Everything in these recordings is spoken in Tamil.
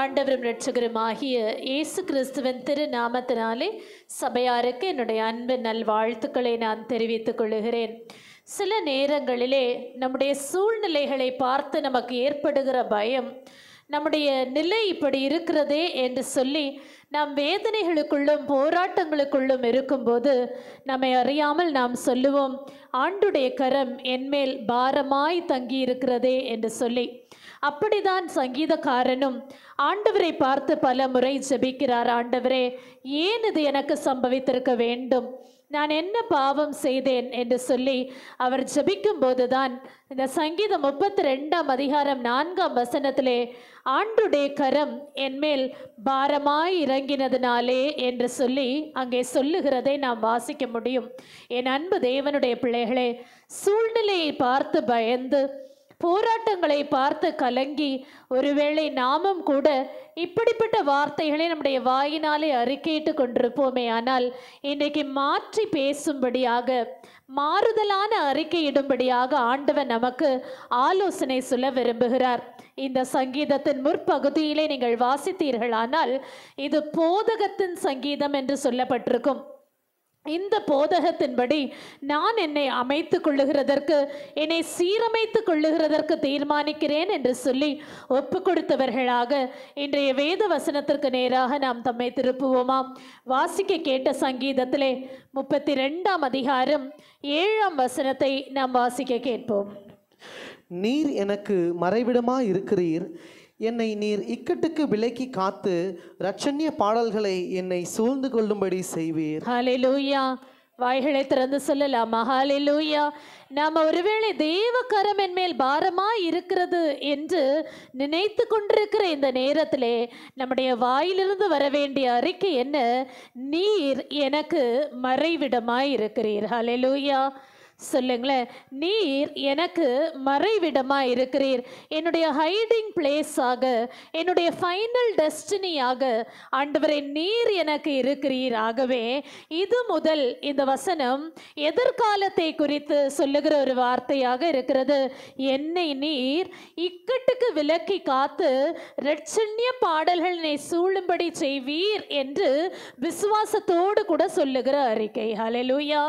ஆண்டவரும் இரட்சகருமாகிய இயேசு கிறிஸ்துவின் திருநாமத்தினாலே சபையாருக்கு என்னுடைய அன்பின் நல்வாழ்த்துக்களை நான் தெரிவித்துக் கொள்கிறேன். சில நேரங்களிலே நம்முடைய சூழ்நிலைகளை பார்த்து நமக்கு ஏற்படுகிற பயம், நம்முடைய நிலை இப்படி இருக்கிறதே என்று சொல்லி நாம் வேதனைகளுக்குள்ளும் போராட்டங்களுக்குள்ளும் இருக்கும்போது நம்மை அறியாமல் நாம் சொல்லுவோம், ஆண்டுடைய கரம் என்மேல் பாரமாய் தங்கி இருக்கிறதே என்று சொல்லி. அப்படிதான் சங்கீதக்காரனும் ஆண்டவரை பார்த்து பல முறை ஜெபிக்கிறார். ஆண்டவரே, ஏன் இது எனக்கு சம்பவித்திருக்க வேண்டும்? நான் என்ன பாவம் செய்தேன் என்று சொல்லி அவர் ஜெபிக்கும் போதுதான் இந்த சங்கீதம் 32ஆம் அதிகாரம் 4ஆம் வசனத்திலே ஆண்டுடைய கரம் என்மேல் பாரமாய் இறங்கினதினாலே என்று சொல்லி அங்கே சொல்லுகிறதை நாம் வாசிக்க முடியும். என் அன்பு தேவனுடைய பிள்ளைகளே, சூழ்நிலையை பார்த்து பயந்து, போராட்டங்களை பார்த்து கலங்கி, ஒருவேளை நாமும் கூட இப்படிப்பட்ட வார்த்தைகளை நம்முடைய வாயினாலே அறிக்கையிட்டு கொண்டிருப்போமே. ஆனால் இன்றைக்கு மாற்றி பேசும்படியாக, மாறுதலான அறிக்கையிடும்படியாக ஆண்டவர் நமக்கு ஆலோசனை சொல்ல விரும்புகிறார். இந்த சங்கீதத்தின் முற்பகுதியிலே நீங்கள் வாசித்தீர்களானால் இது போதகத்தின் சங்கீதம் என்று சொல்லப்பட்டிருக்கும். இந்த போதகத்தின்படி நான் என்னை அமைத்து கொள்ளுகிறதற்கு, என்னை சீரமைத்து கொள்ளுகிறதற்கு தீர்மானிக்கிறேன் என்று சொல்லி ஒப்பு கொடுத்தவர்களாக இன்றைய வேத வசனத்திற்கு நேராக நாம் தம்மை திருப்புவோமாம். வாசிக்க கேட்ட சங்கீதத்திலே 32ஆம் அதிகாரம் 7ஆம் வசனத்தை நாம் வாசிக்க கேட்போம். நீர் எனக்கு மறைவிடமாய் இருக்கிறீர், என்னை நீர் இக்கட்டுக்கு விலக்கி காத்து இரட்சண்ய பாடல்களை என்னை சூழ்ந்து கொள்ளும்படி செய்வீர். ஹல்லேலூயா. வாய்களை திறந்து சொல்லலாமா? ஹல்லேலூயா. நாம் ஒருவேளை தேவ கரம் என்மேல் பாரமாய் இருக்கிறது என்று நினைத்து கொண்டிருக்கிற இந்த நேரத்திலே நம்முடைய வாயிலிருந்து வர வேண்டிய அறிக்கை என்ன? நீர் எனக்கு மறைவிடமாய் இருக்கிறீர். ஹல்லேலூயா. சொல்லுங்களேன், நீர் எனக்கு மறைவிடமாக இருக்கிறீர். என்னுடைய ஹைடிங் பிளேஸாக, என்னுடைய ஃபைனல் டெஸ்டினியாக ஆண்டவரே நீர் எனக்கு இருக்கிறீர். ஆகவே இது முதல் இந்த வசனம் எதிர்காலத்தை குறித்து சொல்லுகிற ஒரு வார்த்தையாக இருக்கிறது. என்னை நீர் இக்கட்டுக்கு விலக்கி காத்து இரட்சண்ய பாடல்களை சூழும்படி செய்வீர் என்று விசுவாசத்தோடு கூட சொல்லுகிற அறிக்கை. ஹல்லேலூயா,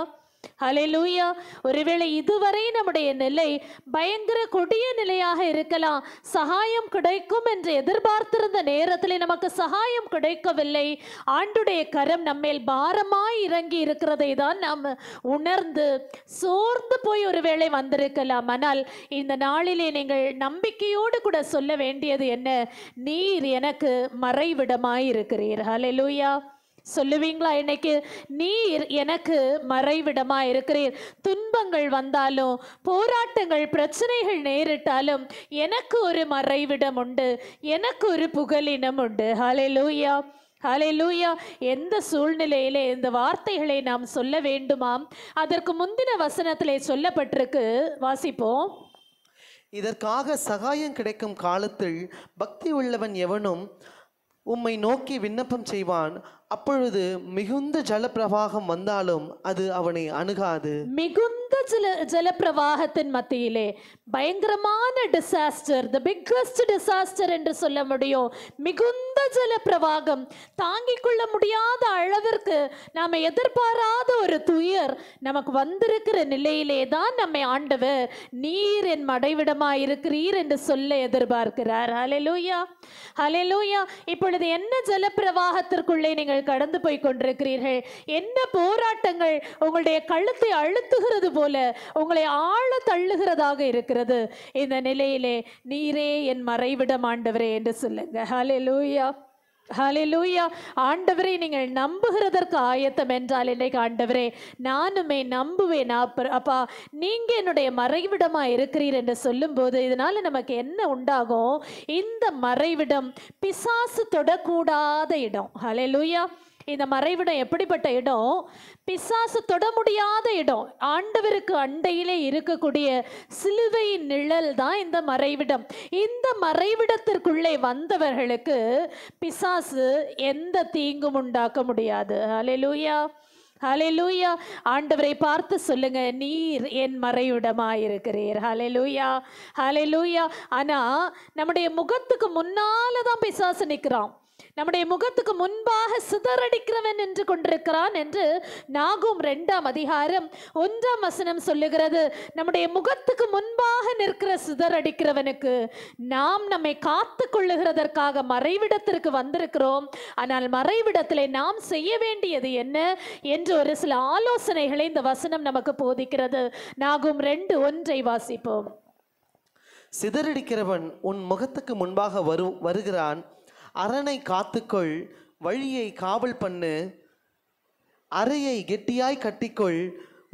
ஹல்லேலூயா. ஒருவேளை இதுவரை நம்முடைய நிலை பயங்கர கொடிய நிலையாக இருக்கலாம். சகாயம் கிடைக்கும் என்று எதிர்பார்த்திருந்த நேரத்தில் நமக்கு சகாயம் கிடைக்கவில்லை. ஆண்டுடைய கரம் நம்மேல் பாரமாய் இறங்கி இருக்கிறதை தான் நாம் உணர்ந்து சோர்ந்து போய் ஒருவேளை வந்திருக்கலாம். ஆனால் இந்த நாளிலே நீங்கள் நம்பிக்கையோடு கூட சொல்ல வேண்டியது என்ன? நீர் எனக்கு மறைவிடமாய் இருக்கிறீர். ஹல்லேலூயா. சொல்லுவீங்களா? இன்னைக்கு நீர் எனக்கு மறைவிடமா இருக்கிறீர். துன்பங்கள் வந்தாலும், போராட்டங்கள், பிரச்சனைகள் நேரிட்டாலும் எனக்கு ஒரு மறைவிடம் உண்டு, எனக்கு ஒரு புகலினம் உண்டு. ஹல்லேலூயா, ஹல்லேலூயா. எந்த சூழ்நிலையிலே இந்த வார்த்தைகளை நாம் சொல்ல வேண்டுமாம்? அதற்கு முந்தின வசனத்திலே சொல்லப்பட்டிருக்கு, வாசிப்போம். இதற்காக சகாயம் கிடைக்கும் காலத்தில் பக்தி உள்ளவன் எவனும் உம்மை நோக்கி விண்ணப்பம் செய்வான். அப்பொழுது மிகுந்த ஜலப்பிரவாகம் வந்தாலும் அது அவனை அணுகாது. மிகுந்த ஜலப்பிரவாகத்தின் மத்தியிலே பயங்கரமான டிசாஸ்டர், தி பிக்கஸ்ட் டிசாஸ்டர் என்று சொல்ல முடியும். மிகுந்த ஜலப்பிரவாகம், தாங்கிக் கொள்ள முடியாத அளவிற்கு நாம் எதிர்பாராத ஒரு துயர் நமக்கு வந்திருக்கிற நிலையிலே தான் நம்மை ஆண்டவர் நீர் என் மடைவிடமாய் இருக்கிறீர் என்று சொல்ல எதிர்பார்க்கிறார். ஹல்லேலூயா, ஹல்லேலூயா. இப்பொழுது என்ன ஜலப்பிரவாகத்திற்குள்ளே நீங்கள் கடந்து போய் கொண்டிருக்கிறீர்கள்? என்ன போராட்டங்கள் உங்களுடைய கழுத்தை அழுத்துகிறது போல உங்களை ஆழ தள்ளுகிறதாக இருக்கிறது? இந்த நிலையிலே நீரே என் மறைவிடம் ஆண்டவரே என்று சொல்லுங்க. ஹல்லேலூயா, ஹல்லேலூயா. ஆண்டவரை நீங்கள் நம்புகிறதற்கு ஆயத்தம் என்றால் இன்னைக்கு ஆண்டவரே நானுமே நம்புவேன் அப்பா, நீங்க என்னுடைய மறைவிடமா இருக்கிறீர் என்று சொல்லும்போது இதனால நமக்கு என்ன உண்டாகும்? இந்த மறைவிடம் பிசாசு தொடக்கூடாத இடம். ஹல்லேலூயா. இந்த மறைவிடம் எப்படிப்பட்ட இடம்? பிசாசு தொட முடியாத இடம். ஆண்டவருக்கு அண்டையிலே இருக்கக்கூடிய சிலுவையின் நிழல் தான் இந்த மறைவிடம். இந்த மறைவிடத்திற்குள்ளே வந்தவர்களுக்கு பிசாசு எந்த தீங்கும் உண்டாக்க முடியாது. ஹல்லேலூயா, ஹalleluya. ஆண்டவரை பார்த்து சொல்லுங்க, நீர் என் மறைவிடமாயிருக்கிறீர். ஹalleluya, ஹalleluya. ஆனா நம்முடைய முகத்துக்கு முன்னால தான் பிசாசு நிற்கிறான். நம்முடைய முகத்துக்கு முன்பாக சிதறடிக்கிறவன் என்று கொண்டிருக்கிறான் என்று நாகும் 2ஆம் அதிகாரம் 1ஆம் வசனம் சொல்லுகிறது. நம்முடைய முகத்துக்கு முன்பாக நிற்கிற சிதறடிக்கிறவனுக்கு நாம் நம்மை காத்து கொள்ளுகிறதற்காக மறைவிடத்திற்கு வந்திருக்கிறோம். ஆனால் மறைவிடத்திலே நாம் செய்ய வேண்டியது என்ன என்று ஒரு சில ஆலோசனைகளை இந்த வசனம் நமக்கு போதிக்கிறது. நாகும் 2:1 வாசிப்போம். சிதறடிக்கிறவன் உன் முகத்துக்கு முன்பாக வருகிறான். அரணை காத்துக்கொள், வழியை காவல் பண்ணு, அறையை கெட்டியாய் கட்டிக்கொள்,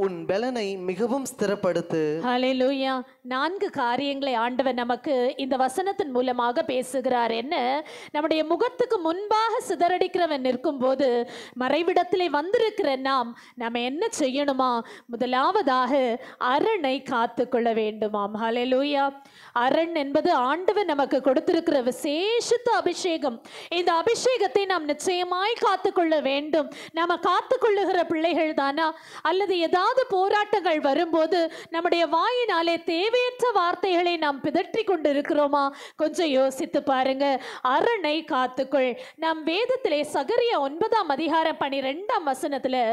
உன் பலனை மிகவும் ஸ்திரப்படுத்து. ஹalleluya. 4 காரியங்களை ஆண்டவர் நமக்கு இந்த வசனத்தின் மூலமாக பேசுகிறார். என்ன? நம்முடைய முகத்துக்கு முன்பாக சிதறடிக்கிறவன் நிற்கும்போது மறைவிடத்திலே வந்திருக்கிற நாம் என்ன செய்யணுமா? முதலாவதாக அரணை காத்துக்கொள்ள வேண்டுமாம். ஹalleluya. அரண் என்பது ஆண்டவர் நமக்கு கொடுத்திருக்கிற விசேஷித்த அபிஷேகம். இந்த அபிஷேகத்தை நாம் நிச்சயமாய் காத்துக்கொள்ள வேண்டும். நாம காத்துக்கொள்ளுகிற பிள்ளைகள் தானா? அல்லது ஏதாவது போராட்டங்கள் வரும்போது நம்முடைய வாயினாலே தேவையற்ற வார்த்தைகளை நாம் பிதற்றி கொண்டிருக்கிறோமா? கொஞ்சம் யோசித்து பாருங்க. அரணை காத்துக்கொள். நம் வேதத்திலே சகரியா 9ஆம் அதிகாரம் 12ஆம் வசனத்துல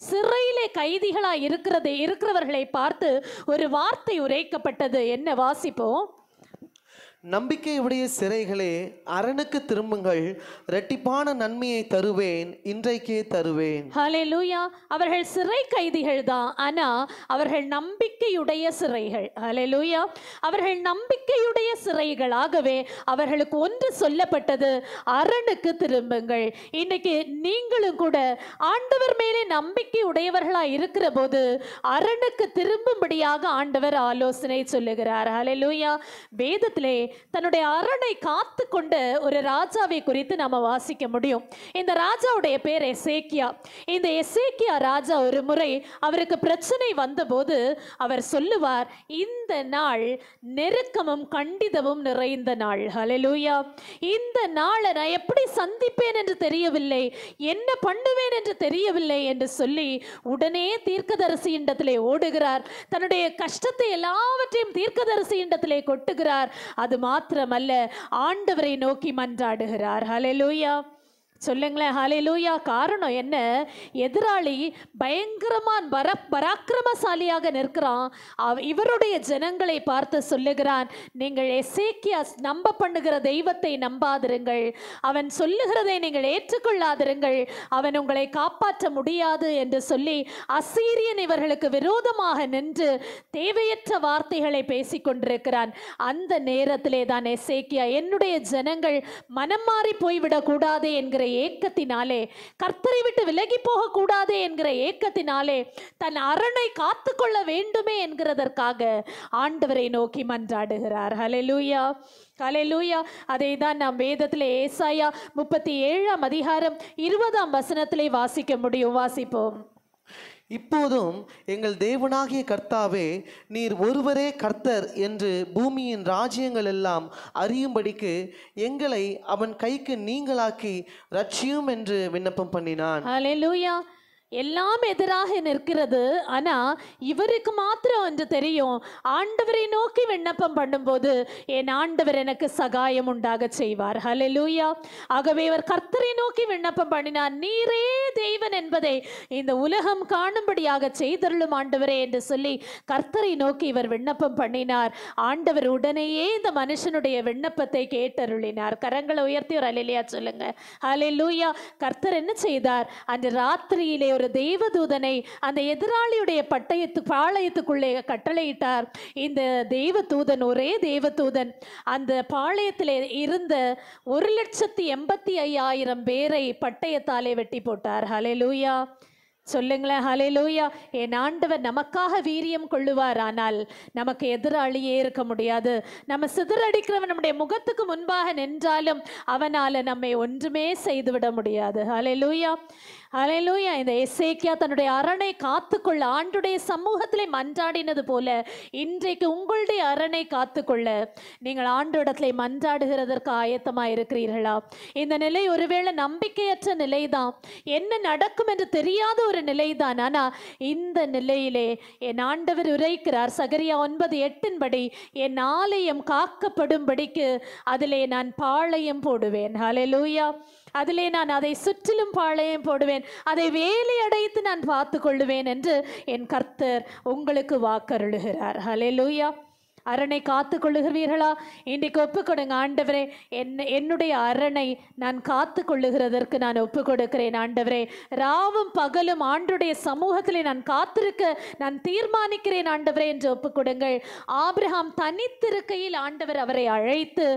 சிறையிலே கைதிகளா இருக்கிறவர்களை பார்த்து ஒரு வார்த்தை உரைக்கப்பட்டது. என்ன வாசிப்போம்? நம்பிக்கையுடைய சிறைகளே, அரணுக்கு திரும்புங்கள், இரட்டிப்பான நன்மையை தருவேன், இன்றைக்கே தருவேன். ஹalleluya. அவர்கள் சிறை கைதிகள் தான், ஆனா அவர்கள் நம்பிக்கையுடைய சிறைகள். ஹalleluya. அவர்கள் நம்பிக்கையுடைய சிறைகளாகவே அவர்களுக்கு ஒன்று சொல்லப்பட்டது, அரணுக்கு திரும்புங்கள். இன்னைக்கு நீங்களும் கூட ஆண்டவர் மேலே நம்பிக்கை உடையவர்களா இருக்கிற போது அரணுக்கு திரும்பும்படியாக ஆண்டவர் ஆலோசனை சொல்லுகிறார். ஹalleluya. வேதத்திலே தன்னுடைய அரணை காத்து கொண்ட ஒரு ராஜாவை குறித்து நாம வாசிக்க முடியும். இந்த ராஜாவுடைய பேர் எசேக்கியா. இந்த எசேக்கியா ராஜா ஒரு முறை அவருக்கு பிரச்சனை வந்தபோது அவர் சொல்லுவார், இந்த நாள் நெருக்கமும் கண்டிதமும் நிறைந்த நாள். ஹalleluya. இந்த நாளை நான் எப்படி சந்திப்பேன் என்று தெரியவில்லை, என்ன பண்ணுவேன் என்று தெரியவில்லை என்று சொல்லி உடனே தீர்க்கதரிசியிடத்திலே ஓடுகிறார். தன்னுடைய கஷ்டத்தை எல்லாவற்றையும் தீர்க்கதரிசியிடத்திலே கொட்டுகிறார். அது மாத்திரமல்ல, ஆண்டவரை நோக்கி மன்றாடுகிறார். ஹalleluya. சொல்லுங்களேன், ஹalleluya. காரணம் என்ன? எதிராளி பயங்கரமான பராக்கிரமசாலியாக நிற்கிறான். இவருடைய ஜனங்களை பார்த்து சொல்லுகிறான், நீங்கள் எசேக்கியா நம்ப பண்ணுகிற தெய்வத்தை நம்பாதிருங்கள், அவன் சொல்லுகிறதை நீங்கள் ஏற்றுக்கொள்ளாதிருங்கள், அவன் உங்களை காப்பாற்ற முடியாது என்று சொல்லி அசீரியன் இவர்களுக்கு விரோதமாக நின்று தேவையற்ற வார்த்தைகளை பேசிக்கொண்டிருக்கிறான். அந்த நேரத்திலே தான் எசேக்கியா, என்னுடைய ஜனங்கள் மனம் மாறி போய்விடக் கூடாது என்கிற ஏக்கத்தினாலே, கர்த்தரை விட்டு விலகி போக கூடாது என்கிற ஏக்கத்தினாலே, தன் அரணை காத்துக்கொள்ள வேண்டுமே என்கிறதற்காக ஆண்டவரை நோக்கி மன்றாடுகிறார். ஹalleluya, ஹalleluya. அதை தான் நாம் வேதத்திலே ஏசாயா 37ஆம் அதிகாரம் 20ஆம் வசனத்திலே வாசிக்க முடியும். வாசிப்போம். இப்போதும் எங்கள் தேவனாகிய கர்த்தாவே, நீர் ஒருவரே கர்த்தர் என்று பூமியின் ராஜ்யங்கள் எல்லாம் அறியும்படிக்கு எங்களை அவன் கைக்கு நீங்களாக்கி ரட்சியும் என்று விண்ணப்பம் பண்ணினான். ஹalleluya. எல்லாம் எதிராக நிற்கிறது, ஆனா இவருக்கு மாத்திரம் ஒன்று தெரியும், ஆண்டவரை நோக்கி விண்ணப்பம் பண்ணும்போது என் ஆண்டவர் எனக்கு சகாயம் உண்டாக செய்வார். ஹalleluya. ஆகவே இவர் கர்த்தரை நோக்கி விண்ணப்பம் பண்ணினார். நீரே தேவன் என்பதை இந்த உலகம் காணும்படியாக செய்தருளும் ஆண்டவரே என்று சொல்லி கர்த்தரை நோக்கி இவர் விண்ணப்பம் பண்ணினார். ஆண்டவர் உடனேயே இந்த மனுஷனுடைய விண்ணப்பத்தை கேட்டருளினார். கரங்களை உயர்த்தி ஒரு அல்லேலூயா சொல்லுங்க. ஹalleluya. கர்த்தர் என்ன செய்தார்? அன்று ராத்திரியிலே ஒரு தேவதூதனை அந்த எதிராளியுடைய பாளையத்துக்குள்ளே கட்டளையிட்டார். இந்த தேவதூதன், ஒரே தேவதூதன், அந்த பாளையத்திலே இருந்த 1,85,000 பேரை பட்டயத்தாலே வெட்டி போட்டார். ஹalleluya. சொல்லுங்களேன், ஹalleluya. என் ஆண்டவர் நமக்காக வீரியம் கொள்ளுவார், ஆனால் நமக்கு எதிராளியே இருக்க முடியாது. நம்ம சிதறடிக்கிறவன் நம்முடைய முகத்துக்கு முன்பாக நின்றாலும் அவனால நம்மை ஒன்றுமே செய்துவிட முடியாது. ஹalleluya. ஹல்லேலூயா. இந்த எசேக்கியா தன்னுடைய அரணை காத்துக்கொள்ள ஆண்டுடைய சமூகத்திலே மன்றாடினது போல இன்றைக்கு உங்களுடைய அரணை காத்துக்கொள்ள நீங்கள் ஆண்டோடத்திலே மன்றாடுகிறதற்கு ஆயத்தமாக இருக்கிறீர்களா? இந்த நிலை ஒருவேளை நம்பிக்கையற்ற நிலைதான், என்ன நடக்கும் என்று தெரியாத ஒரு நிலைதான். ஆனால் இந்த நிலையிலே என் ஆண்டவர் உரைக்கிறார் சகரியா 9:8 என் ஆலயம் காக்கப்படும்படிக்கு அதிலே நான் பாளையம் போடுவேன். ஹல்லேலூயா. அதிலே நான் அதை சுற்றிலும் பாளையம் போடுவேன், அதை வேலி அடைத்து நான் பார்த்து கொள்ளுவேன் என்று என் கர்த்தர் உங்களுக்கு வாக்கருளுகிறார். ஹல்லேலூயா. அரணை காத்து கொள்ளுகிறீர்களா? இன்றைக்கு ஒப்பு கொடுங்க. ஆண்டவரே, என்னுடைய அரணை நான் காத்து கொள்ளுகிறதற்கு நான் ஒப்பு கொடுக்கிறேன். ஆண்டவரே, ராவும் பகலும் ஆண்டுடைய சமூகத்திலே நான் காத்திருக்க நான் தீர்மானிக்கிறேன் ஆண்டவரே என்று ஒப்பு கொடுங்கள். ஆபிரகாம் தனித்திருக்கையில் ஆண்டவர் அவரை அழைத்து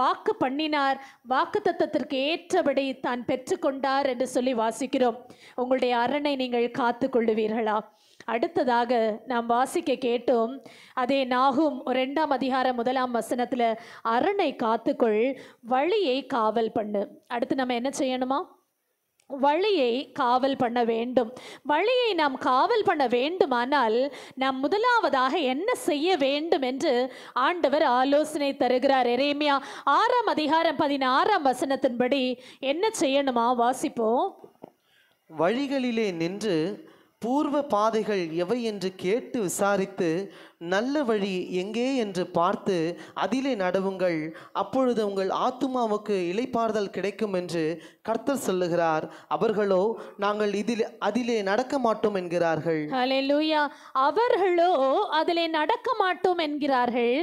வாக்கு பண்ணினார், வாக்கு தத்தத்திற்கு ஏற்றபடி தான் பெற்றுக்கொண்டார் என்று சொல்லி வாசிக்கிறோம். உங்களுடைய அரணை நீங்கள் காத்து கொள்ளுவீர்களா? அடுத்ததாக நாம் வாசிக்க கேட்டோம், அதே நாகும் 2:1 அரணை காத்துக்கொள், வழியை காவல் பண்ணு. அடுத்து நம்ம என்ன செய்யணுமா? வழியை காவல் பண்ண வேண்டும். வழியை நாம் காவல் பண்ண வேண்டுமானால் நாம் முதலாவதாக என்ன செய்ய வேண்டும் என்று ஆண்டவர் ஆலோசனை தருகிறார். எரேமியா 6:16 என்ன செய்யணுமா? வாசிப்போம். வழிகளிலே நின்று பூர்வ பாதைகள் எவை என்று கேட்டு விசாரித்து நல்ல வழி எங்கே என்று பார்த்து அதிலே நடவுங்கள், அப்பொழுது உங்கள் ஆத்துமாவுக்கு இளைப்பாறுதல் கிடைக்கும் என்று கர்த்தர் சொல்லுகிறார். அவர்களோ நாங்கள் அதிலே நடக்க மாட்டோம் என்கிறார்கள். ஹல்லேலூயா. அவர்களோ அதிலே நடக்க மாட்டோம் என்கிறார்கள்.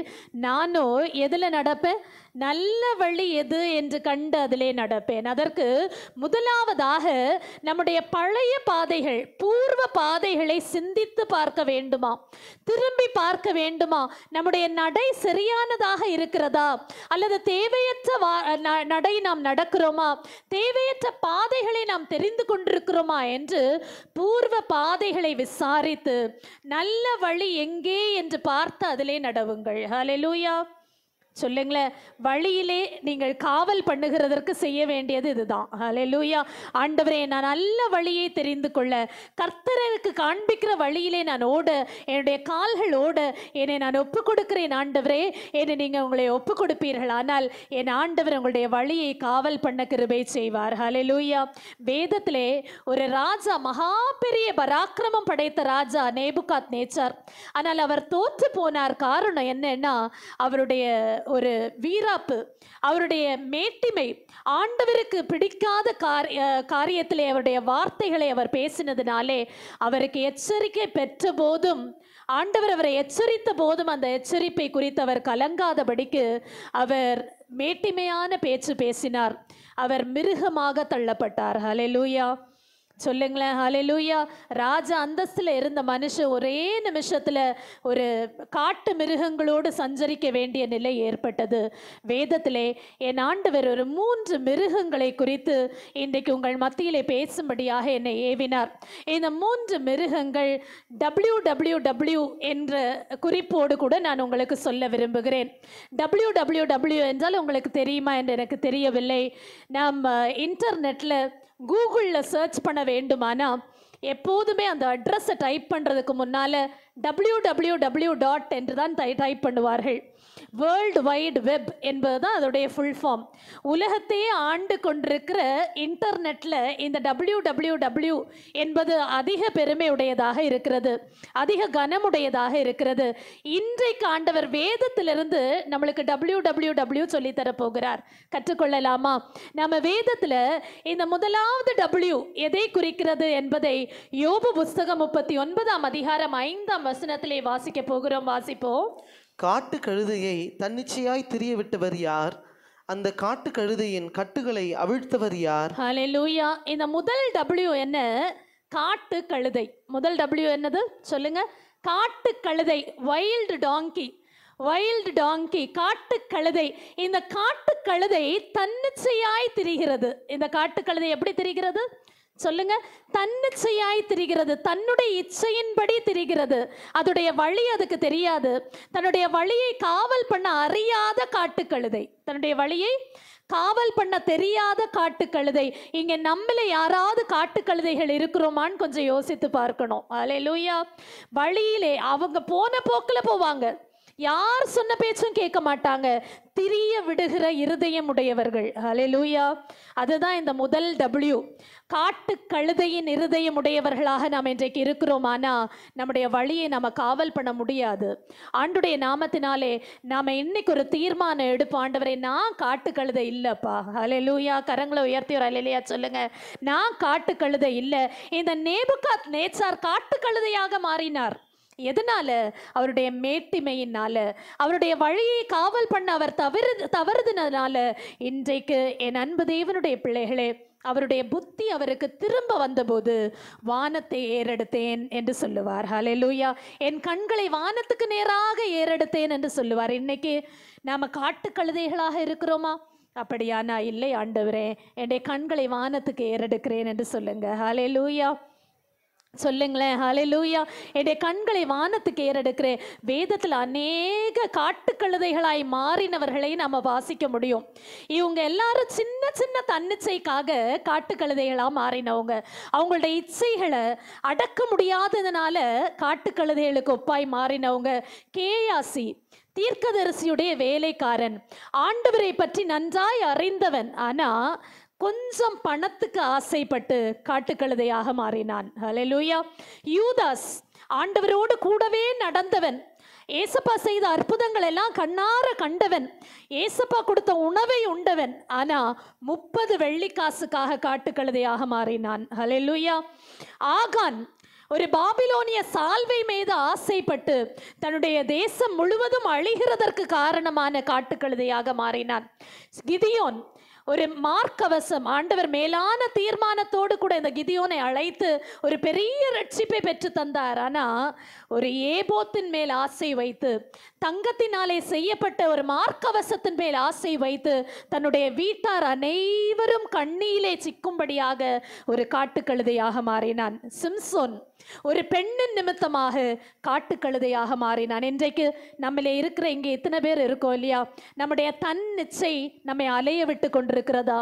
நானோ எதில் நடப்பேன்? நல்ல வழி எது என்று கண்டு அதிலே நடப்பேன். அதற்கு முதலாவதாக நம்முடைய பழைய பாதைகள், பூர்வ பாதைகளை சிந்தித்து பார்க்க வேண்டுமா? திரும்பி பார்க்க வேண்டுமா? நம்முடைய நடை சரியானதாக இருக்கிறதா? அல்லது தேவையற்ற நடை நாம் நடக்கிறோமா? தேவையற்ற பாதைகளை நாம் தெரிந்து கொண்டிருக்கிறோமா என்று பூர்வ பாதைகளை விசாரித்து நல்ல வழி எங்கே என்று பார்த்து அதிலே நடவுங்கள். ஹல்லேலூயா. சொல்லுங்களேன். வழியிலே நீங்கள் காவல் பண்ணுகிறதற்கு செய்ய வேண்டியது இதுதான். ஹல்லேலூயா. ஆண்டவரே, நான் நல்ல வழியை தெரிந்து கொள்ள, கர்த்தருக்கு காண்பிக்கிற வழியிலே நான் ஓட, என்னுடைய கால்கள் ஓட என்னை நான் ஒப்பு கொடுக்கிறேன். ஆண்டவரே, என்னை நீங்கள் உங்களை ஒப்பு கொடுப்பீர்கள், ஆனால் என் ஆண்டவர் உங்களுடைய வழியை காவல் பண்ண கிருபை செய்வார். ஹல்லேலூயா. வேதத்திலே ஒரு ராஜா, மகா பெரிய பராக்கிரமம் படைத்த ராஜா நேபுகாத் நேச்சார். ஆனால் அவர் தோற்று போனார். காரணம் என்னன்னா, அவருடைய ஒரு வீராப்பு, அவருடைய மேட்டிமை, ஆண்டவருக்கு பிடிக்காத காரியத்திலே அவருடைய வார்த்தைகளை அவர் பேசினதினாலே அவருக்கு எச்சரிக்கை பெற்ற போதும், ஆண்டவர் அவரை எச்சரித்த போதும் அந்த எச்சரிப்பை குறித்து அவர் கலங்காதபடிக்கு அவர் மேட்டிமையான பேச்சு பேசினார். அவர் மிருகமாக தள்ளப்பட்டார். ஹல்லேலூயா. சொல்லுங்களேன். ஹல்லேலூயா. ராஜா அந்தஸ்தில் இருந்த மனுஷன் ஒரே நிமிஷத்தில் ஒரு காட்டு மிருகங்களோடு சஞ்சரிக்க வேண்டிய நிலை ஏற்பட்டது. வேதத்திலே என் ஆண்டவர் ஒரு 3 மிருகங்களை குறித்து இன்றைக்கு உங்கள் மத்தியிலே பேசும்படியாக என்னை ஏவினார். இந்த 3 மிருகங்கள் WWW என்ற குறிப்போடு கூட நான் உங்களுக்கு சொல்ல விரும்புகிறேன். WWW என்றால் உங்களுக்கு தெரியுமா என்று எனக்கு தெரியவில்லை. நாம் இன்டர்நெட்டில் கூகுளில் சர்ச் பண்ண வேண்டுமானா எப்போதுமே அந்த அட்ரஸை டைப் பண்ணுறதுக்கு முன்னால் www. என்று தான் டைப் பண்ணுவார்கள். வேர்ல்டு வைடு வெப் என்பது தான் அதோடைய ஃபுல் ஃபார்ம். உலகத்தையே ஆண்டு கொண்டிருக்கிற இன்டர்நெட்டில் இந்த www என்பது அதிக பெருமையுடையதாக இருக்கிறது, அதிக கனமுடையதாக இருக்கிறது. இன்றைக்கு ஆண்டவர் வேதத்திலிருந்து நம்மளுக்கு www சொல்லித்தரப்போகிறார். கற்றுக்கொள்ளலாமா? நம்ம வேதத்தில் இந்த முதலாவது W எதை குறிக்கிறது என்பதை யோபு புஸ்தகம் 39:5 வாசிக்க போகிறோம். வாசிப்போம். காட்டு கழுதையை தன்னிச்சையாய் திரிய விட்டவர் யார்? அந்த காட்டு கழுதையின் கட்டுகளை அவிழ்த்தவர் யார்? ஹல்லேலூயா. இந்த முதல் W என்ன? காட்டு கழுதை. முதல் W என்னது சொல்லுங்க? காட்டு கழுதை. வைல்டு டாங்கி. வைல்டு டாங்கி, காட்டு கழுதை. இந்த காட்டு கழுதை தன்னிச்சையாய் திரிகிறது. இந்த காட்டு கழுதை எப்படி திரிகிறது? சொல்லுங்க. தன்னிச்சையாய் திரிகிறது, தன்னுடைய இச்சையின்படி திரிகிறது. அதோடைய வழி அதுக்கு தெரியாது. தன்னுடைய வழியை காவல் பண்ண அறியாத காட்டுக்கழுதை, தன்னுடைய வழியை காவல் பண்ண தெரியாத காட்டுக்கழுதை. இங்க நம்மள யாராவது காட்டுக்கழுதைகள் இருக்கிறோமான்னு கொஞ்சம் யோசித்து பார்க்கணும். அல்லேலூயா. வழியிலே அவங்க போன போக்குல போவாங்க, யார் சொன்ன பேச்சும் கேட்க மாட்டாங்க, திரிய விடுகிற இருதயம் உடையவர்கள். அல்லேலூயா. அதுதான் இந்த முதல் W. காட்டு கழுதையின் இருதயம் உடையவர்களாக நாம் இன்றைக்கு இருக்கிறோமானா நம்முடைய வழியை நம்ம காவல் பண்ண முடியாது. ஆண்டுடைய நாமத்தினாலே நாம இன்னைக்கு ஒரு தீர்மானம் எடுப்போம். ஆண்டவரே, நான் காட்டு கழுதை இல்லப்பா. அல்லேலூயா. கரங்களை உயர்த்தி ஒரு அல்லேலூயா சொல்லுங்க. நான் காட்டு கழுதை இல்லை. இந்த நேபுகாத் நேச்சார் காட்டு கழுதையாக மாறினார். எதனால? அவருடைய மேட்டிமையினால, அவருடைய வழியை காவல் பண்ண அவர் தவறுதுனால. இன்றைக்கு என் அன்பு தேவனுடைய பிள்ளைகளே, அவருடைய புத்தி அவருக்கு திரும்ப வந்தபோது வானத்தை ஏறெடுத்தேன் என்று சொல்லுவார். ஹல்லேலூயா. என் கண்களை வானத்துக்கு நேராக ஏறெடுத்தேன் என்று சொல்லுவார். இன்னைக்கு நாம காட்டு கழுதைகளாக இருக்கிறோமா? அப்படியானா இல்லை ஆண்டவரே, என்னுடைய கண்களை வானத்துக்கு ஏறெடுக்கிறேன் என்று சொல்லுங்க. ஹல்லேலூயா சொல்லுங்களேன். ஹல்லேலூயா. என்னுடைய கண்களை வானத்துக்கு ஏறெடுக்கிறேன். வேதத்தில் அநேக காட்டுக்கழுதைகளாய் மாறினவர்களை நம்ம வாசிக்க முடியும். இவங்க எல்லாரும் சின்ன சின்ன தன்னிச்சைக்காக காட்டுக்கழுதைகளாக மாறினவங்க. அவங்களுடைய இச்சைகளை அடக்க முடியாததுனால காட்டுக்கழுதைகளுக்கு ஒப்பாய் மாறினவங்க. கேயாசி தீர்க்கதரிசியுடைய வேலைக்காரன், ஆண்டவரை பற்றி நன்றாய் அறிந்தவன், ஆனா கொஞ்சம் பணத்துக்கு ஆசைப்பட்டு காட்டுக்கழுதையாக மாறினான். ஹல்லேலூயா. யூதாஸ் ஆண்டவரோடு கூடவே நடந்தவன், ஏசப்பா செய்த அற்புதங்கள் எல்லாம் கண்ணார கண்டவன், ஏசப்பா கொடுத்த உணவை உண்டவன், ஆனா 30 வெள்ளிக்காசுக்காக காட்டுக்கழுதையாக மாறினான். ஹல்லேலூயா. ஆகான் ஒரு பாபிலோனிய சால்வை மீது ஆசைப்பட்டு தன்னுடைய தேசம் முழுவதும் அழிகிறதற்கு காரணமான காட்டுக்கழுதையாக மாறினான். கிதியோன் ஒரு மார்க்கவசம், ஆண்டவர் மேலான தீர்மானத்தோடு கூட இந்த கிதியோனை அழைத்து ஒரு பெரிய ரட்சிப்பை பெற்று தந்தார். ஆனா ஒரு ஏபோத்தின் மேல் ஆசை வைத்து, தங்கத்தினாலே செய்யப்பட்ட ஒரு மார்க்கவசத்தின் மேல் ஆசை வைத்து தன்னுடைய வீட்டார் அனைவரும் கண்ணியிலே சிக்கும்படியாக ஒரு காட்டுக்கழுதையாக மாறினான். சிம்சோன் ஒரு பெண்ணின் நிமித்தமாக காட்டுக்கழுதையாக மாறினான். இன்றைக்கு நம்மளே இருக்கிற இங்க எத்தனை பேர் இருக்கோம் இல்லையா? நம்முடைய தன்னிச்சை நம்மை அலைய விட்டு கொண்டிருக்கிறதா?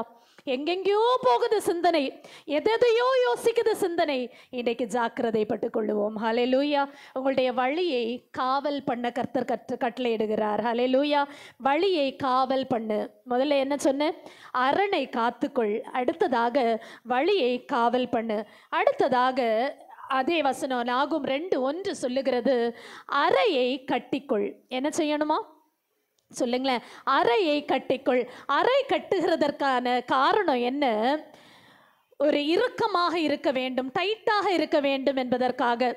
எங்கெங்கயோ போகுது சிந்தனை, எதையோ யோசிக்குது சிந்தனை. இன்றைக்கு ஜாக்கிரதைப்பட்டு கொள்ளுவோம். ஹல்லேலூயா. உங்களுடைய வழியை காவல் பண்ண கர்த்தர் கட்டளையிடுகிறார். ஹல்லேலூயா. வழியை காவல் பண்ணு. முதல்ல என்ன சொன்ன? அரணை காத்துக்கொள். அடுத்ததாக வழியை காவல் பண்ணு. அடுத்ததாக அதே வசனம் நாகும் 2:1 சொல்லுகிறது, அறையை கட்டிக்கொள். என்ன செய்யணுமா? சொல்லுங்களேன். அறையை கட்டிக்கொள். அறை கட்டுகிறதற்கான காரணம் என்ன? ஒரு இறுக்கமாக இருக்க வேண்டும், டைட்டாக இருக்க வேண்டும் என்பதற்காக.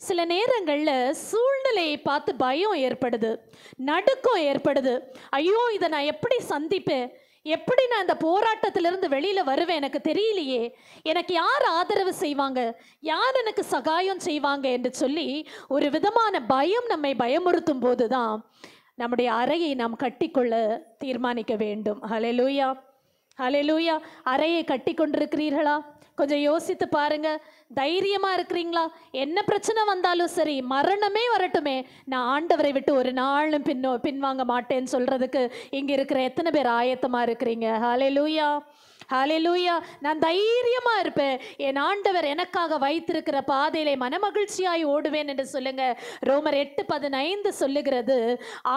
சில நேரங்களில் சூழ்நிலையை பார்த்து பயம் ஏற்படுது, நடுக்கம் ஏற்படுது. ஐயோ, இதை நான் எப்படி சந்திப்பேன், எப்படி நான் இந்த போராட்டத்திலிருந்து வெளியில வருவேன், எனக்கு தெரியலையே, எனக்கு யார் ஆதரவு செய்வாங்க, யார் எனக்கு சகாயம் செய்வாங்க என்று சொல்லி ஒரு விதமான பயம் நம்மை பயமுறுத்தும் போதுதான் நம்முடைய அறையை நாம் கட்டிக்கொள்ள தீர்மானிக்க வேண்டும். ஹல்லேலூயா. ஹல்லேலூயா. அறையை கட்டி கொண்டிருக்கிறீர்களா? கொஞ்சம் யோசித்து பாருங்க. தைரியமா இருக்கிறீங்களா? என்ன பிரச்சனை வந்தாலும் சரி, மரணமே வரட்டுமே, நான் ஆண்டவரை விட்டு ஒரு நாளும் பின்வாங்க மாட்டேன்னு சொல்றதுக்கு இங்க இருக்கிற எத்தனை பேர் ஆயத்தமா இருக்கிறீங்க? ஹல்லேலூயா. ஹல்லேலூயா. நான் தைரியமா இருப்பேன், என் ஆண்டவர் எனக்காக வைத்திருக்கிற பாதையிலே மனமகிழ்ச்சியாய் ஓடுவேன் என்று சொல்லுங்க. ரோமர் 8:15 சொல்லுகிறது,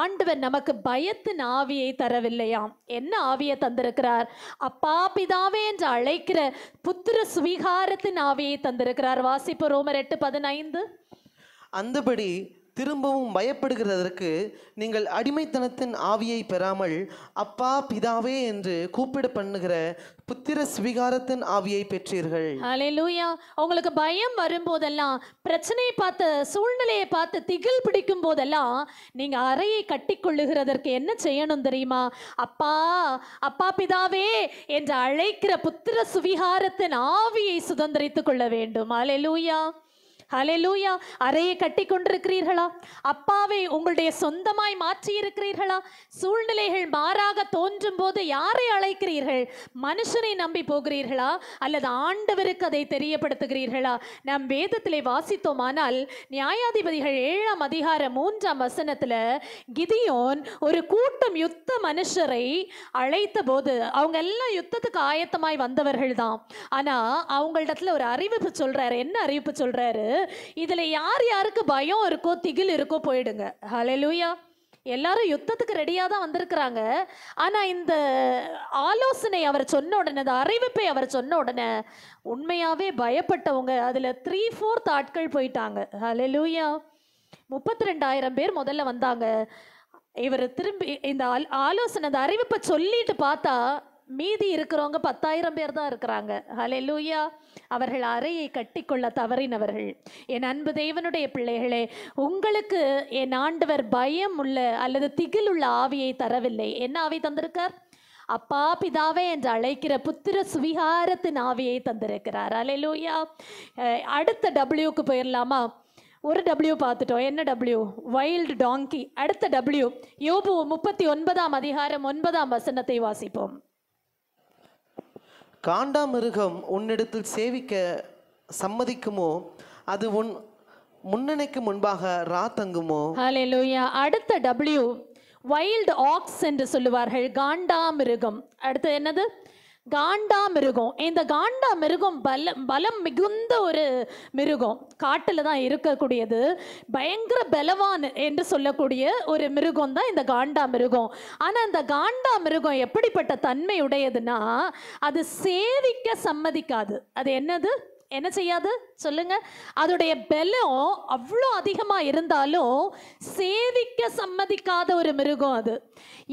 ஆண்டவர் நமக்கு பயத்தின் ஆவியை தரவில்லையாம். என்ன ஆவியை தந்திருக்கிறார்? அப்பா பிதாவே என்று அழைக்கிற புத்திர சுவிகாரத்தின் ஆவியை தந்திருக்கிறார். வாசிப்பு ரோமர் 8:15. அந்தபடி திரும்பவும் பயப்படுகிறதற்கு நீங்கள் அடிமைத்தனத்தின் ஆவியை பெறாமல் அப்பா பிதாவே என்று கூப்பிட பண்ணுகிற புத்திர ஸ்வீகாரத்தின் ஆவியை பெற்றீர்கள். ஹல்லேலூயா. உங்களுக்கு பயம் வரும்போதெல்லாம், பிரச்சனையை பார்த்து, சூழ்நிலையை பார்த்து திகில் பிடிக்கும் போதெல்லாம் நீங்க அறையை கட்டி கொள்ளுகிறதற்கு என்ன செய்யணும் தெரியுமா? அப்பா அப்பா பிதாவே என்று அழைக்கிற புத்திர சுவிகாரத்தின் ஆவியை சுதந்திரித்துக் கொள்ள வேண்டும். ஹல்லேலூயா. ஹல்லேலூயா. அறையை கட்டி கொண்டிருக்கிறீர்களா? அப்பாவை உங்களுடைய சொந்தமாய் மாற்றி இருக்கிறீர்களா? சூழ்நிலைகள் மாறாக தோன்றும் போது யாரை அழைக்கிறீர்கள்? மனுஷனை நம்பி போகிறீர்களா அல்லது ஆண்டவருக்கு அதை தெரியப்படுத்துகிறீர்களா? நாம் வேதத்திலே வாசித்தோமானால் நியாயாதிபதிகள் 7ஆம் அதிகாரம் 3ஆம் வசனத்துல கிதியோன் ஒரு கூட்டம் யுத்த மனுஷரை அழைத்த போது அவங்க எல்லாம் யுத்தத்துக்கு ஆயத்தமாய் வந்தவர்கள் தான். ஆனா அவங்களிடத்துல ஒரு அறிவிப்பு சொல்றாரு. என்ன அறிவிப்பு சொல்றாரு? இதுல யார் யாருக்கு பயம் இருக்கோ திகில் இருக்கோ போயிடுங்க. ஹல்லேலூயா. எல்லாரும் யுத்தத்துக்கு ரெடியாக தான் வந்திருக்கிறாங்க. ஆனால் இந்த ஆலோசனை அவர் சொன்ன உடனே, இந்த அறிவிப்பை அவர் சொன்ன உடனே உண்மையாகவே பயப்பட்டவங்க அதில் 3/4 ஆட்கள் போயிட்டாங்க. ஹல்லேலூயா. 32,000 பேர் முதல்ல வந்தாங்க. இவர் திரும்பி இந்த ஆலோசனை, இந்த அறிவிப்பை சொல்லிட்டு பார்த்தா மீதி இருக்கிறவங்க 10,000 பேர் தான் இருக்கிறாங்க. ஹல்லேலூயா. அவர்கள் அறையை கட்டிக்கொள்ள தவறினவர்கள். என் அன்பு தேவனுடைய பிள்ளைகளே, உங்களுக்கு என் ஆண்டவர் பயம் உள்ள அல்லது திகிலுள்ள ஆவியை தரவில்லை. என்ன ஆவி தந்திருக்கார்? அப்பா பிதாவே என்று அழைக்கிற புத்திர சுவிகாரத்தின் ஆவியை தந்திருக்கிறார். ஹல்லேலூயா. அடுத்த டபிள்யூக்கு போயிடலாமா? ஒரு டபிள்யூ பார்த்துட்டோம். என்ன டபிள்யூ? வைல்டு டாங்கி. அடுத்த டபிள்யூ யோபு 39ஆம் அதிகாரம் 9ஆம் வசனத்தை வாசிப்போம். காண்டாமிருகம் உன்னிடத்தில் சேவிக்க சம்மதிக்குமோ? அது உன் முன்னணைக்கு முன்பாக தங்குமோ? ஹல்லேலூயா. அடுத்த டபிள்யூ வைல்டு ஆக்ஸ் என்று சொல்லுவார்கள். காண்டாமிருகம். அடுத்து என்னது? காண்டாமிருகம். இந்த காண்டாமிருகம் பலம் மிகுந்த ஒரு மிருகம். காட்டில் தான் இருக்கக்கூடியது. பயங்கர பலவான் என்று சொல்லக்கூடிய ஒரு மிருகம் தான் இந்த காண்டாமிருகம். ஆனால் இந்த காண்டாமிருகம் எப்படிப்பட்ட தன்மை உடையதுன்னா, அது சேவிக்க சம்மதிக்காது. அது என்னது? என்ன செய்யாது சொல்லுங்க? அதோடைய பலம் அவ்வளோ அதிகமாக இருந்தாலும் சேவிக்க சம்மதிக்காத ஒரு மிருகம் அது.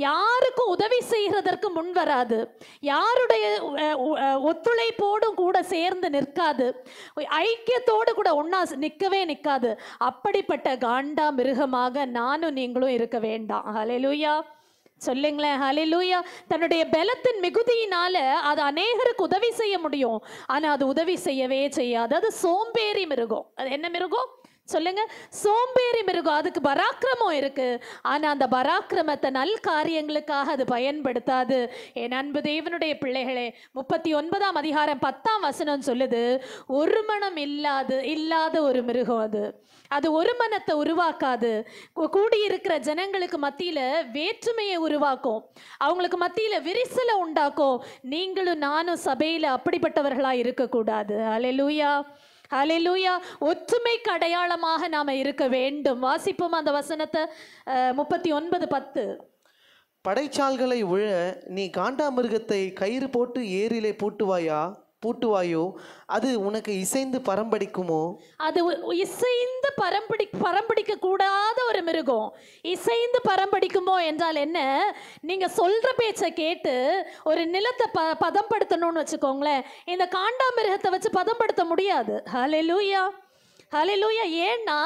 யாருக்கும் உதவி செய்கிறதற்கு முன் வராது. யாருடைய ஒத்துழைப்போடும் கூட சேர்ந்து நிற்காது. ஐக்கியத்தோடு கூட ஒன்றா நிற்கவே நிற்காது. அப்படிப்பட்ட காண்டா மிருகமாக நானும் நீங்களும் இருக்க வேண்டாம். ஹல்லேலூயா. சொல்லுங்களேன். ஹல்லேலூயா. தன்னுடைய பலத்தின் மிகுதியினால அது அநேகருக்கு உதவி செய்ய முடியும். ஆனால் அது உதவி செய்யவே செய்யாது. அது சோம்பேறி மிருகம். அது என்ன மிருகம் சொல்லுங்க? சோம்பேறி மிருகம். அதுக்கு பராக்கிரமம் இருக்கு, ஆனால் அந்த பராக்கிரமத்தை நல் காரியங்களுக்காக அது பயன்படுத்தாது. என் அன்பு தேவனுடைய பிள்ளைகளே, 39ஆம் அதிகாரம் 10ஆம் வசனம் சொல்லுது, ஒரு மனம் இல்லாத ஒரு மிருகம் அது. அது ஒரு மனத்தை உருவாக்காது. கூடியிருக்கிற ஜனங்களுக்கு மத்தியில் வேற்றுமையை உருவாக்கும். அவங்களுக்கு மத்தியில் விரிசலை உண்டாக்கும். நீங்களும் நானும் சபையில் அப்படிப்பட்டவர்களாக இருக்கக்கூடாது. ஹல்லேலூயா. ஹல்லேலூயா. ஒற்றுமைக்கு அடையாளமாக நாம் இருக்க வேண்டும். வாசிப்போம் அந்த வசனத்தை. 39:10. படைச்சால்களை உழ நீ காண்டாமிருகத்தை கயிறு போட்டு ஏரியிலே பூட்டுவாயோ? அது உனக்கு இசைந்து பரம்படிக்குமோ? அது இசைந்து பரம்படிக்க கூடாத ஒரு மிருகம். இசைந்து பரம்படிக்குமோ என்றால் என்ன? நீங்க சொல்ற பேச்சை கேட்டு ஒரு நிலத்தை பதப்படுத்தணும்னு வச்சுக்கோங்களேன், இந்த காண்டாமிருகத்தை வச்சு பதப்படுத்த முடியாது. ஹல்லேலூயா. ஹல்லேலூயா. ஏன்னா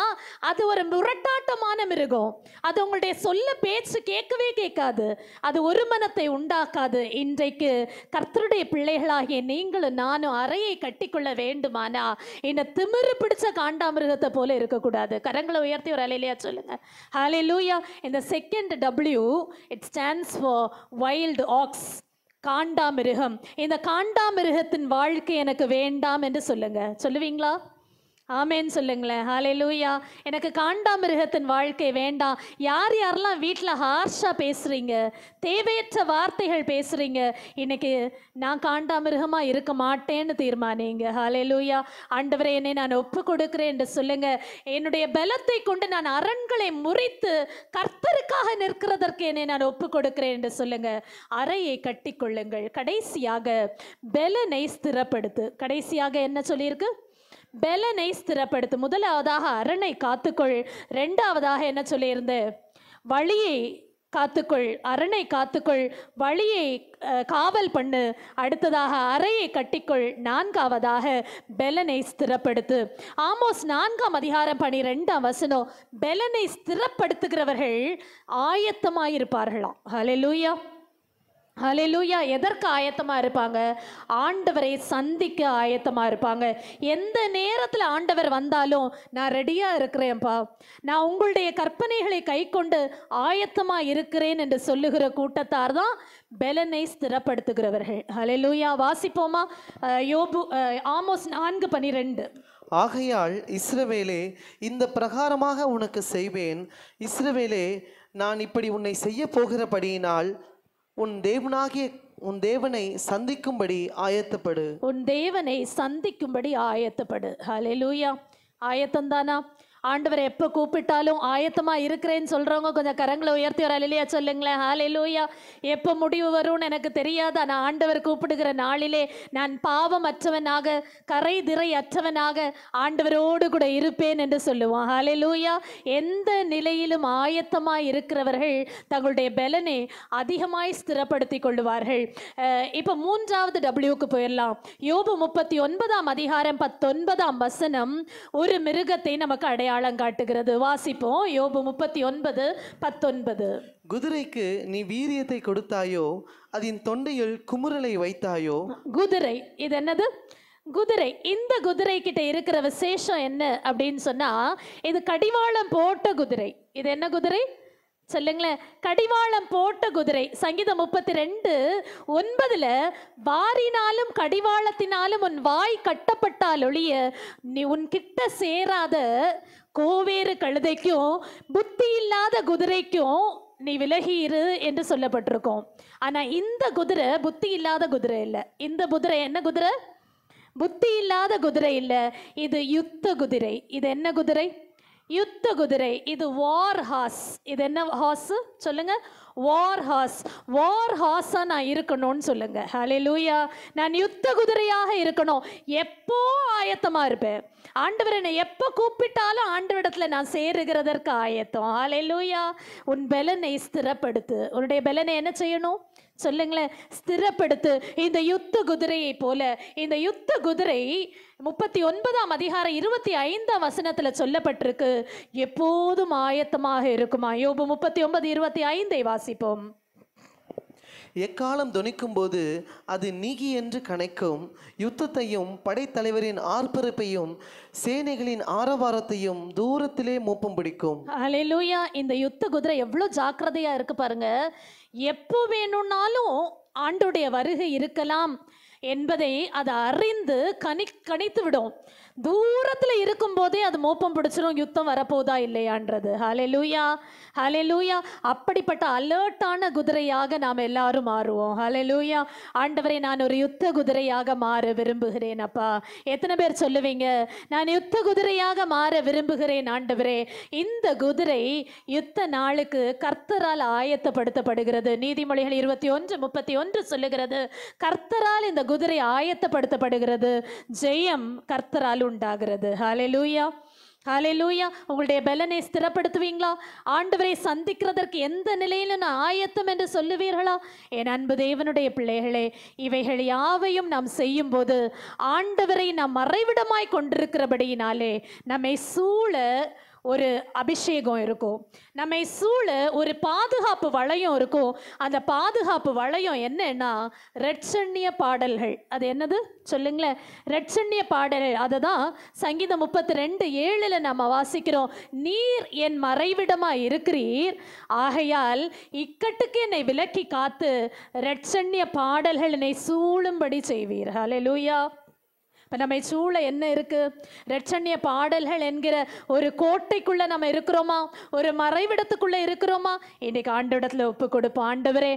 அது ஒரு முரட்டாட்டமான மிருகம். அது உங்களுடைய சொல்ல பேச்சு கேட்கவே கேட்காது. அது ஒரு மனத்தை உண்டாக்காது. இன்றைக்கு கர்த்தருடைய பிள்ளைகளாகிய நீங்களும் நானும் அறையை கட்டிக்கொள்ள வேண்டுமானா இந்த திமிரு பிடிச்ச காண்டாமிருகத்தை போல இருக்கக்கூடாது. கரங்களை உயர்த்தி ஒரு ஹல்லேலூயா சொல்லுங்க. ஹல்லேலூயா. இந்த second W it stands for wild ox. காண்டாமிருகம். இந்த காண்டாமிருகத்தின் வாழ்க்கை எனக்கு வேண்டாம் என்று சொல்லுங்க. சொல்லுவீங்களா? ஆமேன் சொல்லுங்களேன். ஹல்லேலூயா. எனக்கு காண்டாமிருகத்தின் வாழ்க்கை வேண்டாம். யாரெல்லாம் வீட்டில் ஹார்ஷாக பேசுகிறீங்க, தேவையற்ற வார்த்தைகள் பேசுகிறீங்க, இன்னைக்கு நான் காண்டாமிருகமாக இருக்க மாட்டேன்னு தீர்மானிங்க. ஹல்லேலூயா. ஆண்டவரே, என்னை நான் ஒப்பு கொடுக்கிறேன் என்று சொல்லுங்க. என்னுடைய பலத்தை கொண்டு நான் அரண்களை முறித்து கர்த்தருக்காக நிற்கிறதற்கு என்னை நான் ஒப்பு கொடுக்கிறேன் என்று சொல்லுங்க. அறையை கட்டி கொள்ளுங்கள். கடைசியாக பலனை ஸ்திரப்படுத்து. கடைசியாக என்ன சொல்லியிருக்கு? பலனை ஸ்திரப்படுத்து. முதலாவதாக அரணை காத்துக்கொள். ரெண்டாவதாக என்ன சொல்லியிருந்து? வழியை காத்துக்கொள். அரணை காத்துக்கொள், வழியை காவல் பண்ணு. அடுத்ததாக அறையை கட்டிக்கொள். நான்காவதாக பலனை ஸ்திரப்படுத்து. ஆமோஸ் 4ஆம் அதிகாரம் 12ஆம் வசனம், பலனை ஸ்திரப்படுத்துகிறவர்கள் ஆயத்தமாயிருப்பார்களாம். ஹல்லேலூயா. ஹalleluya. எதற்கு ஆயத்தமா இருப்பாங்க? ஆண்டவரை சந்திக்க ஆயத்தமா இருப்பாங்க. எந்த நேரத்தில் ஆண்டவர் வந்தாலும் நான் ரெடியா இருக்கிறேன்ப்பா, நான் உங்களுடைய கற்பனைகளை கைக்கொண்டு ஆயத்தமா இருக்கிறேன் என்று சொல்லுகிற கூட்டத்தார் தான் பெலனை ஸ்திரப்படுத்துகிறவர்கள். ஹalleluya. வாசிப்போமா? யோபு ஆமோஸ் 4:12. ஆகையால் இஸ்ரவேலே, இந்த பிரகாரமாக உனக்கு செய்வேன். இஸ்ரவேலே, நான் இப்படி உன்னை செய்ய போகிறபடியினால் உன் தேவனை சந்திக்கும்படி ஆயத்தப்படு. உன் தேவனை சந்திக்கும்படி ஆயத்தப்படு. ஹalleluya. ஆயத்தம்தானா? ஆண்டவரை எப்போ கூப்பிட்டாலும் ஆயத்தமா இருக்கிறேன்னு சொல்றவங்க கொஞ்சம் கரங்களை உயர்த்தி ஒரு அல்லேலூயா சொல்லுங்களேன். ஹalleluya. எப்போ முடிவு வரும்னு எனக்கு தெரியாது, ஆனால் ஆண்டவர் கூப்பிடுகிற நாளிலே நான் பாவம் அற்றவனாக, கரை திரை அற்றவனாக ஆண்டவரோடு கூட இருப்பேன் என்று சொல்லுவான். ஹalleluya. எந்த நிலையிலும் ஆயத்தமாய் இருக்கிறவர்கள் தங்களுடைய பலனை அதிகமாய் ஸ்திரப்படுத்தி கொள்ளுவார்கள். இப்போ 3வது டபிள்யூக்கு போயிடலாம். யோபு 39:19 ஒரு மிருகத்தை நமக்கு அடையாளம் காட்டுகிறது. வாசிப்போம். யோபு 39:19. குதிரைக்கு நீ வீரியத்தை கொடுத்தாயோ, அதன் தொண்டையில் குமுறலை வைத்தாயோ. குதிரை, இது என்னது? குதிரை. இந்த குதிரை கிட்ட இருக்கிற விசேஷம் என்ன அப்படின்னு சொன்னா, இது கடிவாளம் போட்ட குதிரை. இது என்ன குதிரை சொல்லுங்களேன்? கடிவாளம் போட்ட குதிரை. சங்கீதம் 32:9 வாரினாலும் கடிவாளத்தினாலும் உன் வாய் கட்டப்பட்டால் ஒழிய நீ உன் கிட்ட சேராத கோவேறு கழுதைக்கும் புத்தி இல்லாத குதிரைக்கும் நீ விலகி இரு என்று சொல்லப்பட்டிருக்கோம். ஆனா இந்த குதிரை புத்தி இல்லாத குதிரை இல்லை. இந்த குதிரை என்ன குதிரை? புத்தி இல்லாத குதிரை இல்லை, இது யுத்த குதிரை. இது என்ன குதிரை? யுத்த குதிரை. இது வார் ஹார்ஸ். இது என்ன ஹார்ஸ் சொல்லுங்க? வார் ஹார்ஸ். வார் ஹார்ஸா நான் இருக்கணும்னு சொல்லுங்க. ஹalleluya. நான் யுத்த குதிரையாக இருக்கணும். எப்போ ஆயத்தமா இருப்பேன். ஆண்டவர் என்னை எப்போ கூப்பிட்டாலும் ஆண்டவரிடத்துல நான் சேருகிறதற்கு ஆயத்தம். ஹalleluya. உன் பலனை ஸ்திரப்படுத்து. உன்னுடைய பலனை என்ன செய்யணும் சொல்லுங்களேன்? ஸ்திரப்படுத்து. இந்த யுத்த குதிரையை போல. இந்த யுத்த குதிரை 39:25 சொல்லப்பட்டிருக்கு, எப்போதும் ஆயத்தமாக இருக்குமா. யோபு 39:25 வாசிப்போம். எக்காலம் தொனிக்கும் போது அது நீகி என்று கணைக்கும். யுத்தத்தையும் படைத்தலைவரின் ஆர்ப்பரிப்பையும் சேனைகளின் ஆரவாரத்தையும் தூரத்திலே மூப்பம் பிடிக்கும். ஹalleluya. இந்த யுத்த குதிரை எவ்வளோ ஜாக்கிரதையா இருக்கு பாருங்க. எப்போ வேணும்னாலும் ஆண்டோடைய வருகை இருக்கலாம் என்பதை அதை அறிந்து கணித்து விடும். தூரத்தில் இருக்கும் போதே அது மோப்பம் பிடிச்சிரும், யுத்தம் வரப்போதா இல்லையான்றது. ஹalleluya. ஹalleluya. அப்படிப்பட்ட அலர்ட்டான குதிரையாக நாம் எல்லாரும் மாறுவோம். ஹalleluya. ஆண்டவரே, நான் ஒரு யுத்த குதிரையாக மாற விரும்புகிறேன் அப்பா. எத்தனை பேர் சொல்லுவீங்க, நான் யுத்த குதிரையாக மாற விரும்புகிறேன் ஆண்டவரே? இந்த குதிரை யுத்த நாளுக்கு கர்த்தரால் ஆயத்தப்படுத்தப்படுகிறது. நீதிமொழிகள் 21:31 சொல்லுகிறது, கர்த்தரால் இந்த குதிரை ஆயத்தப்படுத்தப்படுகிறது, ஜெயம் கர்த்தரால் உண்டாகிறது. ஹalleluya. ஹalleluya. உங்களுடைய பலனை ஸ்திரப்படுத்துவீங்களா? ஆண்டவரை சந்திக்கிறதற்கு எந்த நிலையிலும் நான் ஆயத்தம் என்று சொல்லுவீர்களா? என் அன்பு தேவனுடைய பிள்ளைகளே, இவைகள் யாவையும் நாம் செய்யும் போது ஆண்டவரை நாம் மறைவிடமாய் கொண்டிருக்கிறபடியினாலே நம்மை சூழ ஒரு அபிஷேகம் இருக்கும், நம்மை சூழ ஒரு பாதுகாப்பு வளையம் இருக்கும். அந்த பாதுகாப்பு வளையம் என்னன்னா இரட்சண்ய பாடல்கள். அது என்னது சொல்லுங்களேன்? இரட்சண்ய பாடல்கள். அதை தான் சங்கீதம் 32:7 நம்ம வாசிக்கிறோம். நீர் என் மறைவிடமா இருக்கிறீர், ஆகையால் இக்கட்டுக்கு என்னை விலக்கி காத்து இரட்சண்ய பாடல்கள் என்னை சூழும்படி செய்வீர். ஹalleluya. இப்போ நம்ம சூழ என்ன இருக்குது? இரட்சண்ய பாடல்கள் என்கிற ஒரு கோட்டைக்குள்ளே நம்ம இருக்கிறோமா? ஒரு மறைவிடத்துக்குள்ளே இருக்கிறோமா? இன்றைக்கு ஆண்டவரிடத்தில் ஒப்பு கொடுப்போம். ஆண்டவரே,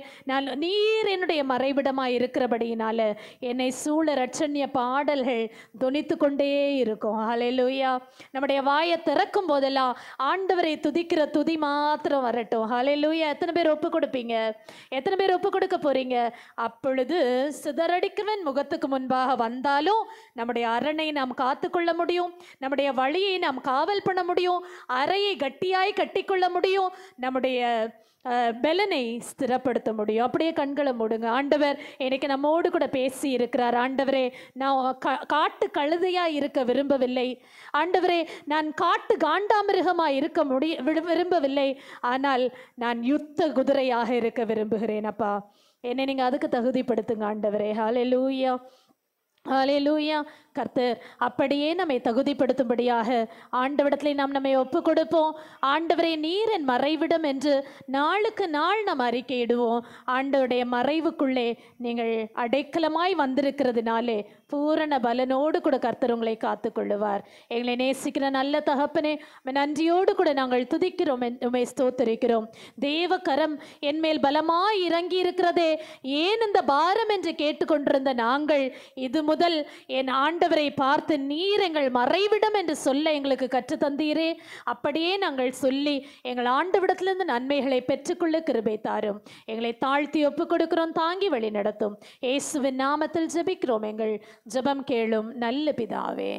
நீர் என்னுடைய மறைவிடமாக இருக்கிறபடியினால என்னை சூழ இரட்சண்ய பாடல்கள் தொனித்து கொண்டே இருக்கும். ஹalleluya. நம்முடைய வாயை திறக்கும் போதெல்லாம் ஆண்டவரை துதிக்கிற துதி மாத்திரம் வரட்டும். ஹalleluya. எத்தனை பேர் ஒப்பு கொடுப்பீங்க? எத்தனை பேர் ஒப்பு கொடுக்க போறீங்க? அப்பொழுது சிதறடிக்கவன் முகத்துக்கு முன்பாக வந்தாலும் நம்முடைய அரணை நாம் காத்துக்கொள்ள முடியும், நம்முடைய வழியை நாம் காவல் பண்ண முடியும், அறையை கட்டியாய் கட்டிக்கொள்ள முடியும், நம்முடைய பலனை ஸ்திரப்படுத்த முடியும். அப்படியே கண்களை மூடுங்க. ஆண்டவர் இன்னைக்கு நம்மோடு கூட பேசி இருக்கிறார். ஆண்டவரே, நான் காட்டு கழுதையாக இருக்க விரும்பவில்லை. ஆண்டவரே, நான் காட்டு காண்டாமிருகமாக இருக்க விரும்பவில்லை. ஆனால் நான் யுத்த குதிரையாக இருக்க விரும்புகிறேன் அப்பா. என்னை நீங்கள் அதுக்கு தகுதிப்படுத்துங்க ஆண்டவரே. ஹல்லேலூயா, ஹல்லேலூயா. கர்த்தர் அப்படியே நம்மை தகுதிப்படுத்தும்படியாக ஆண்டவரிடத்திலே நாம் நம்மை ஒப்பு கொடுப்போம். ஆண்டவரே, நீர் என் மறைவிடம் என்று நாளுக்கு நாள் நாம் அறிக்கையிடுவோம். ஆண்டவருடைய மறைவுக்குள்ளே நீங்கள் அடைக்கலமாய் வந்திருக்கிறதுனாலே பூரண பலனோடு கூட கர்த்தர் உங்களை காத்துக்கொள்ளுவார். எங்களை நேசிக்கிற நல்ல தகப்பனே, நன்றியோடு கூட நாங்கள் துதிக்கிறோம், உம்மை ஸ்தோத்திரிக்கிறோம். தேவ கரம் என் மேல் பலமாய் இறங்கி இருக்கிறதே, ஏன் இந்த பாரம் என்று கேட்டுக்கொண்டிருந்த நாங்கள் இது முதல் என் ஆண்டவரை பார்த்து நீர் எங்கள் மறைவிடம் என்று சொல்ல எங்களுக்கு கற்றுத்தந்தீரே. அப்படியே நாங்கள் சொல்லி எங்கள் ஆண்டவிடத்திலிருந்து நன்மைகளை பெற்றுக்கொள்ள கிருபை தாரும். எங்களை தாழ்த்தி ஒப்பு கொடுக்கிறோம், தாங்கி வழி நடத்தும். இயேசுவின் நாமத்தில் ஜெபிக்கிறோம், எங்கள் ஜெபம் கேளும் நல்ல பிதாவே.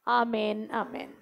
ஆமேன், ஆமேன்.